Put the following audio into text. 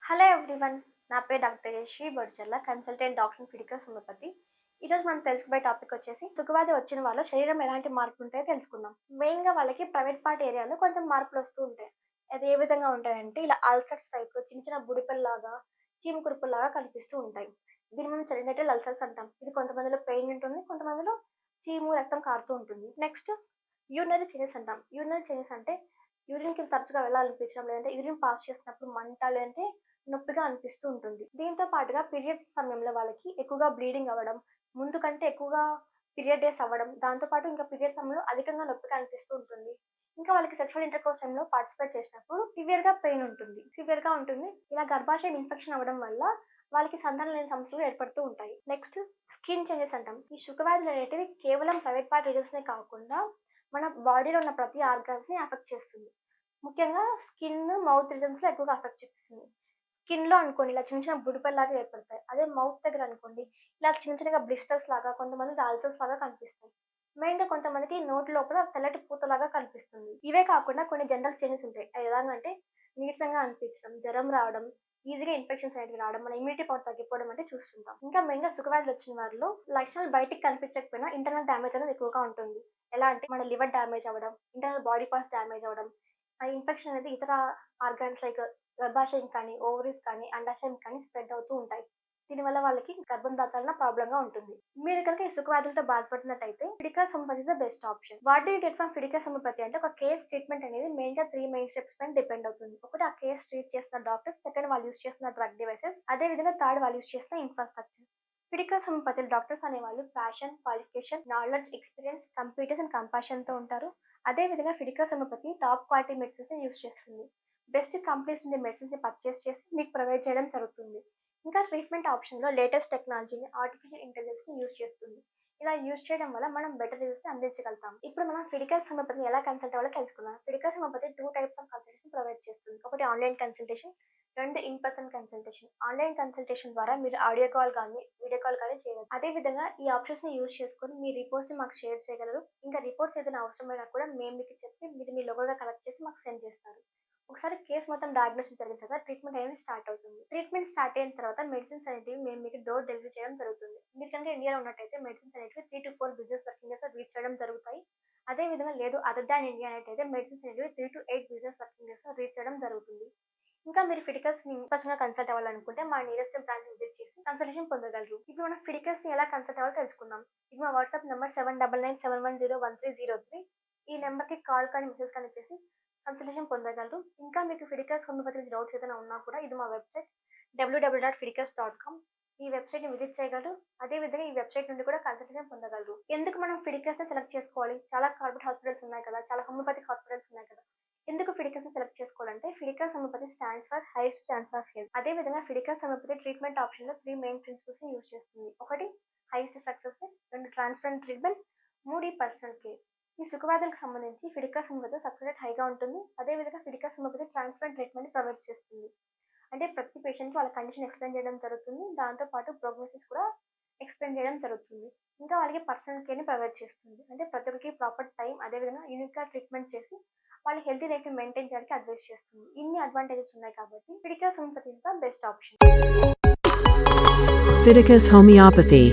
Hello everyone. నా పేరు doctor Yashvi Bodcharla, consultant doctor Fidicus homeopathy. ఈరోజు మనం తెలుసుకునే టాపిక్ వచ్చేసి సుఖవ్యాధి వచ్చిన వాళ్ళ శరీరం ఎలాంటి మార్పులు ఉంటాయో తెలుసుకుందాం. మెయిన్గా వాళ్ళకి ప్రైవేట్ పార్ట్ ఏరియాలో కొంచెం మార్పులు వస్తూ ఉంటాయి. అది ఏ విధంగా ఉంటాయంటే ఇలా అల్సర్స్ టైప్లో చిన్న చిన్న బుడిపెల్లాగా చీము కురుపుల్లాగా కనిపిస్తూ ఉంటాయి. దీన్ని మనం సెరినైటల్ అల్సర్స్ అంటాం. ఇది కొంతమందిలో పెయిన్ ఉంటుంది, కొంతమందిలో చీము రక్తం కారుతూ ఉంటుంది. నెక్స్ట్ యూరినరీ చేంజెస్ అంటాం. యూరినరీ చేంజెస్ అంటే యూరిన్‌కి తరచుగా వెళ్ళాలనిపించడం, లేదంటే యూరిన్ పాస్ చేసినప్పుడు మంట, లేదంటే నొప్పిగా అనిపిస్తూ ఉంటుంది. దీంతో పాటుగా పీరియడ్స్ సమయంలో వాళ్ళకి ఎక్కువగా బ్లీడింగ్ అవ్వడం, ముందు కంటే ఎక్కువగా పీరియడ్ డేస్ అవ్వడం, దాంతో పాటు ఇంకా పీరియడ్ సమయంలో అధికంగా నొప్పిగా అనిపిస్తూ ఉంటుంది. ఇంకా వాళ్ళకి సెక్షువల్ ఇంటర్‌కోర్స్ టైమ్‌లో పార్టిసిపేట్ చేసినప్పుడు సివియర్‌గా ఉంటుంది. ఇలా గర్భాశయం ఇన్ఫెక్షన్ అవ్వడం వల్ల వాళ్ళకి సంతానం లేని సమస్యలు ఏర్పడుతూ ఉంటాయి. నెక్స్ట్ స్కిన్ చేంజెస్ అంటాం. ఈ శుకవ్యాధులు అనేటివి కేవలం ప్రైవేట్ పార్ట్ రీజన్స్‌నే కాకుండా మన బాడీలో ఉన్న ప్రతి ఆర్గాన్స్‌ని ఎఫెక్ట్ చేస్తుంది. ముఖ్యంగా స్కిన్, మౌత్ రీజన్స్‌లో ఎక్కువగా ఎఫెక్ట్ చూపిస్తుంది. స్కిన్‌లో అనుకోండి ఇలా చిన్న చిన్న బుడిపెల్లాగా ఏర్పడతాయి. అదే మౌత్ దగ్గర అనుకోండి ఇలా చిన్న చిన్నగా బ్లిస్టర్స్ లాగా, కొంతమందికి అల్సర్స్ లాగా కనిపిస్తాయి. మెయిన్‌గా కొంతమందికి నోటి లోపల తెల్లటి పూతలాగా కనిపిస్తుంది. ఇవే కాకుండా కొన్ని జనరల్ చేంజెస్ ఉంటాయి. అవి ఎలాగంటే నీరసంగా అనిపించడం, జ్వరం రావడం, ఈజీగా ఇన్ఫెక్షన్స్ అనేటివి రావడం, మన ఇమ్యూనిటీ పవర్ తగ్గిపోవడం అంటే చూస్తుంటాం. ఇంకా మెయిన్‌గా సుఖవ్యాధులు వచ్చిన వారిలో లక్షణాలు బయటికి కనిపించకపోయినా ఇంటర్నల్ డ్యామేజ్ అనేది ఎక్కువగా ఉంటుంది. ఎలా అంటే మన లివర్ డ్యామేజ్ అవ్వడం, ఇంటర్నల్ బాడీ పార్ట్స్ డ్యామేజ్ అవ్వడం, ఆ ఇన్ఫెక్షన్ అనేది ఇతర ఆర్గాన్స్ లైక్ గర్భాశయం కానీ, ఓవరీస్ కానీ, అండాశయం కానీ స్ప్రెడ్ అవుతూ ఉంటాయి. దీనివల్ల వాళ్ళకి గర్భం దాల్చాలన్న ప్రాబ్లమ్‌గా ఉంటుంది. మీరు కనుక ఈ సుఖవ్యాధులతో బాధపడుతున్నట్టయితే Fidicus homeopathy is the best option. What do you get from Fidicus homeopathy అంటే ఒక కేస్ ట్రీట్మెంట్ అనేది మెయిన్‌గా 3 మెయిన్ స్టెప్స్ పైన డిపెండ్ అవుతుంది. ఒకటి ఆ కేస్ ట్రీట్ చేస్తున్న డాక్టర్స్, సెకండ్ వాళ్ళు యూజ్ చేస్తున్న డ్రగ్ డివైసెస్, అదే విధంగా థర్డ్ వాళ్ళు యూజ్ చేస్తున్న ఇన్‌ఫ్రాస్ట్రక్చర్. ఫిడికస్ హోమియోపతిలో డాక్టర్స్ అనేవాళ్ళు passion, qualification, knowledge, experience, computers and కంపాషన్‌తో ఉంటారు. అదే విధంగా ఫిడికస్ హోమియోపతి టాప్ క్వాలిటీ మెడిసిన్స్‌ని యూజ్ చేస్తుంది. బెస్ట్ కంపెనీస్ నుండి మెడిసిన్స్‌ని పర్చేస్ చేసి మీకు ప్రొవైడ్ చేయడం జరుగుతుంది. ఇంకా ట్రీట్మెంట్ ఆప్షన్‌లో లేటెస్ట్ టెక్నాలజీని, ఆర్టిఫిషియల్ ఇంటెలిజెన్స్‌ని యూజ్ చేస్తుంది. ఇలా యూజ్ చేయడం వల్ల మనం బెటర్ రిజల్ట్స్‌ని అందించగలుగుతాం. ఇప్పుడు మనం ఫిడికస్ హోమియోపతిని ఎలా కన్సల్ట్ అవ్వాలో తెలుసుకుందాం. Fidicus homeopathy 2 types of consultation provide చేస్తుంది. ఒకటి online consultation, 2 in person consultation. Online consultation ద్వారా మీరు ఆడియో కాల్ గానీ, వీడియో కాల్ కానీ చేయవచ్చు. అదే విధంగా ఈ ఆప్షన్స్‌ని యూజ్ చేసుకొని మీ రిపోర్ట్స్‌ని మాకు షేర్ చేయగలరు. ఇంకా రిపోర్ట్స్ ఏదైనా అవసరమైనా కూడా మేము మీకు చెప్పి మీరు మీ లోగోగా కలెక్ట్ చేసి మాకు సెండ్ చేస్తారు. ఒకసారి కేస్ మొత్తం డయాగ్నోసిస్ జరిగిన తర్వాత ట్రీట్మెంట్ అనేది స్టార్ట్ అవుతుంది. ట్రీట్మెంట్ స్టార్ట్ అయిన తర్వాత మెడిసిన్స్ అనేటివి మేము మీకు డోర్ డెలివరీ చేయడం జరుగుతుంది. మీరు కనుక ఇండియాలో ఉన్నట్టయితే మెడిసిన్స్ అనేటివి 3-4 బిజినెస్ వర్కింగ్ డేస్‌లో రీచ్ చేయడం జరుగుతాయి. అదే విధంగా లేదు అదర్ దాన్ ఇండియా అనేటైతే మెడిసిన్స్ అనేటివి 3-8 బిజినెస్ వర్కింగ్ డేస్‌లో రీచ్ చేయడం జరుగుతుంది. ఇంకా మీరు ఫిడికస్‌ని పర్సనల్‌గా కన్సల్ట్ అవ్వాలనుకుంటే మా నియరెస్ట్ బ్రాంచ్ విజిట్ చేసి కన్సల్టేషన్ పొందగలరు. ఇప్పుడు మనం ఫిడికస్‌ని ఎలా కన్సల్ట్ అవ్వాలో తెలుసుకుందాం. ఇది మా వాట్సాప్ నంబర్ 7997101303. ఈ నంబర్‌కి కాల్ కానీ, మెసేజ్ కానీ చేసి కన్సల్టేషన్ పొందగలరు. ఇంకా మీకు ఫిడికస్ హోమియోపతి గురించి డౌట్స్ ఏదైనా ఉన్నా కూడా ఇది మా వెబ్‌సైట్ www.fidicus.com. ఈ వెబ్‌సైట్‌ని విజిట్ చేయగలరు. అదే విధంగా ఈ వెబ్‌సైట్ నుండి కూడా కన్సల్టేషన్ పొందగలరు. ఎందుకు మనం ఫిడికస్‌ని సెలెక్ట్ చేసుకోవాలి? చాలా కార్పొరేట్ హాస్పిటల్స్ ఉన్నాయి కదా! చాలా హోమియోపతిక్ హాస్పిటల్స్ ఉన్నాయి కదా! ఎందుకు ఫిడికస్‌ని సెలెక్ట్ చేసుకోవాలంటే Fidicus homeopathy stands for highest chance of health. అదే విధంగా ఫిడికస్ హోమియోపతి ట్రీట్మెంట్ ఆప్షన్‌లో 3 మెయిన్ ప్రిన్సిపల్స్‌ని యూజ్ చేస్తుంది. ఒకటి highest success rate, 2 transparent treatment, 3 personal care. ఈ సుఖవ్యాధులకు సంబంధించి ఫిడికస్ హోమియోపతి సక్సెస్ రేట్ హైగా ఉంటుంది. అదే విధంగా ఫిడికస్ హోమియోపతి ట్రాన్స్‌పరెంట్ ట్రీట్మెంట్‌ని ప్రొవైడ్ చేస్తుంది. అంటే ప్రతి పేషెంట్‌కి వాళ్ళ కండిషన్ ఎక్స్‌ప్లెయిన్ చేయడం జరుగుతుంది. దాంతో పాటు ప్రోగ్నోసిస్ కూడా ఎక్స్‌ప్లెయిన్ చేయడం జరుగుతుంది. ఇంకా వాళ్ళకి పర్సనల్ కేర్‌ని ప్రొవైడ్ చేస్తుంది. అంటే ప్రతి ఒక్కరికి ప్రాపర్ టైం, అదే విధంగా యూనిక్‌గా ట్రీట్మెంట్ చేసి వాళ్ళ హెల్తీ లైఫ్‌ని మెయింటైన్ చేయడానికి అడ్వైస్ చేస్తుంది. ఇన్ని అడ్వాంటేజెస్ ఉన్నాయి కాబట్టి Fidicus homeopathy is the best option. Fiticus Homeopathy